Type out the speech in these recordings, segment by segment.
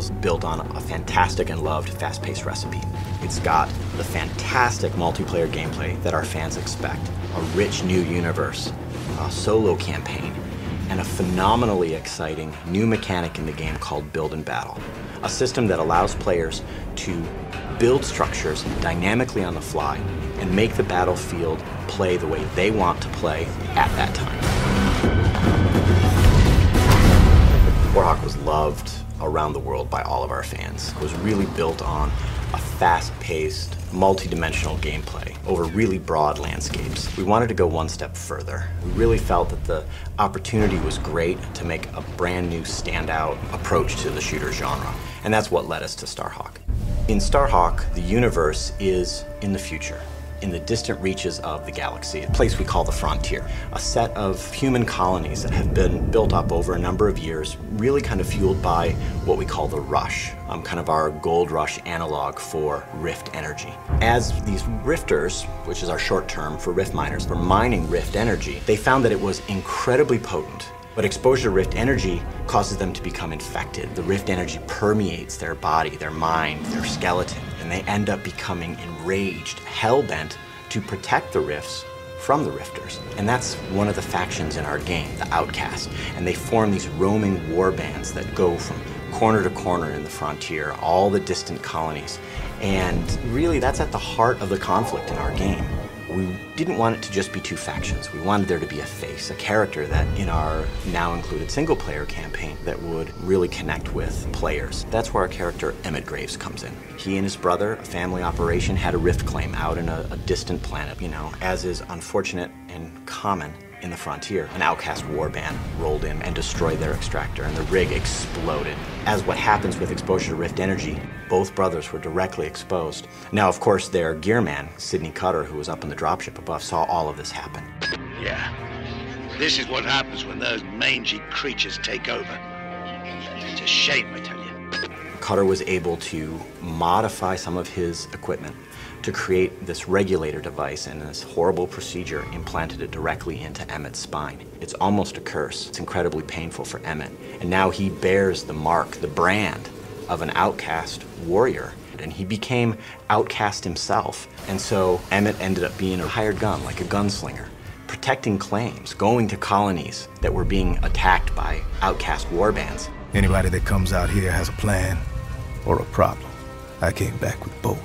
is built on a fantastic and loved fast-paced recipe. It's got the fantastic multiplayer gameplay that our fans expect, a rich new universe, a solo campaign, and a phenomenally exciting new mechanic in the game called Build and Battle, a system that allows players to build structures dynamically on the fly and make the battlefield play the way they want to play at that time. Starhawk was loved around the world by all of our fans. It was really built on a fast-paced, multi-dimensional gameplay over really broad landscapes. We wanted to go one step further. We really felt that the opportunity was great to make a brand new standout approach to the shooter genre, and that's what led us to Starhawk. In Starhawk, the universe is in the future, in the distant reaches of the galaxy, a place we call the Frontier, a set of human colonies that have been built up over a number of years, really kind of fueled by what we call the Rush, kind of our gold rush analog for rift energy. As these rifters, which is our short term for rift miners, were mining rift energy, they found that it was incredibly potent. But exposure to rift energy causes them to become infected. The rift energy permeates their body, their mind, their skeleton, and they end up becoming enraged, hell-bent to protect the rifts from the rifters. And that's one of the factions in our game, the Outcast. And they form these roaming war bands that go from corner to corner in the Frontier, all the distant colonies. And really, that's at the heart of the conflict in our game. We didn't want it to just be two factions. We wanted there to be a face, a character that in our now included single-player campaign that would really connect with players. That's where our character Emmett Graves comes in. He and his brother, a family operation, had a rift claim out in a distant planet. You know, as is unfortunate and common in the Frontier, an outcast warband rolled in and destroyed their extractor, and the rig exploded. As what happens with exposure to rift energy, both brothers were directly exposed. Now, of course, their gearman, Sidney Cutter, who was up in the dropship above, saw all of this happen. Yeah, this is what happens when those mangy creatures take over. It's a shame, I tell you. Cutter was able to modify some of his equipment to create this regulator device, and this horrible procedure implanted it directly into Emmett's spine. It's almost a curse. It's incredibly painful for Emmett. And now he bears the mark, the brand of an outcast warrior. And he became outcast himself. And so Emmett ended up being a hired gun, like a gunslinger, protecting claims, going to colonies that were being attacked by outcast warbands. Anybody that comes out here has a plan or a problem. I came back with both.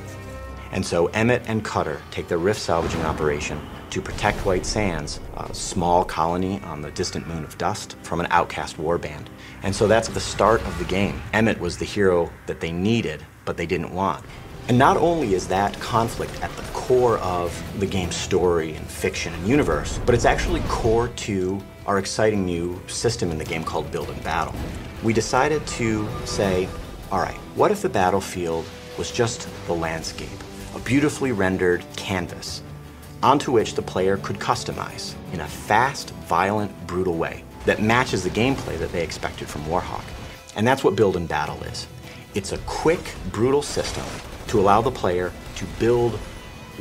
And so Emmett and Cutter take their rift salvaging operation to protect White Sands, a small colony on the distant moon of Dust, from an outcast warband. And so that's the start of the game. Emmett was the hero that they needed, but they didn't want. And not only is that conflict at the core of the game's story and fiction and universe, but it's actually core to our exciting new system in the game called Build and Battle. We decided to say, all right, what if the battlefield was just the landscape? A beautifully rendered canvas onto which the player could customize in a fast, violent, brutal way that matches the gameplay that they expected from Warhawk. And that's what Build and Battle is. It's a quick, brutal system to allow the player to build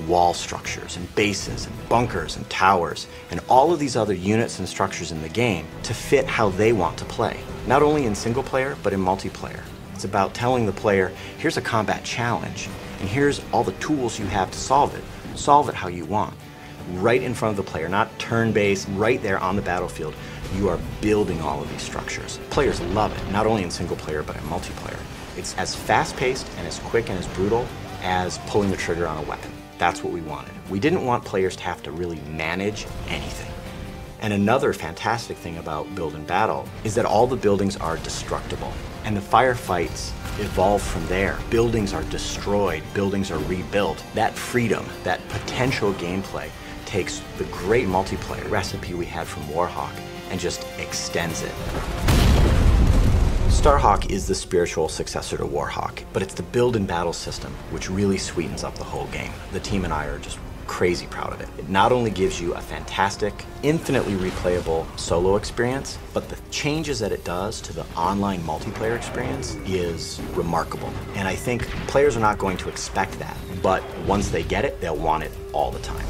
wall structures and bases and bunkers and towers and all of these other units and structures in the game to fit how they want to play, not only in single player, but in multiplayer. It's about telling the player, here's a combat challenge, and here's all the tools you have to solve it. Solve it how you want. Right in front of the player, not turn-based, right there on the battlefield, you are building all of these structures. Players love it, not only in single player, but in multiplayer. It's as fast-paced and as quick and as brutal as pulling the trigger on a weapon. That's what we wanted. We didn't want players to have to really manage anything. And another fantastic thing about Build and Battle is that all the buildings are destructible. And the firefights evolve from there. Buildings are destroyed, buildings are rebuilt. That freedom, that potential gameplay takes the great multiplayer recipe we had from Warhawk and just extends it. Starhawk is the spiritual successor to Warhawk, but it's the Build and Battle system which really sweetens up the whole game. The team and I are just crazy proud of it. It not only gives you a fantastic, infinitely replayable solo experience, but the changes that it does to the online multiplayer experience is remarkable. And I think players are not going to expect that, but once they get it, they'll want it all the time.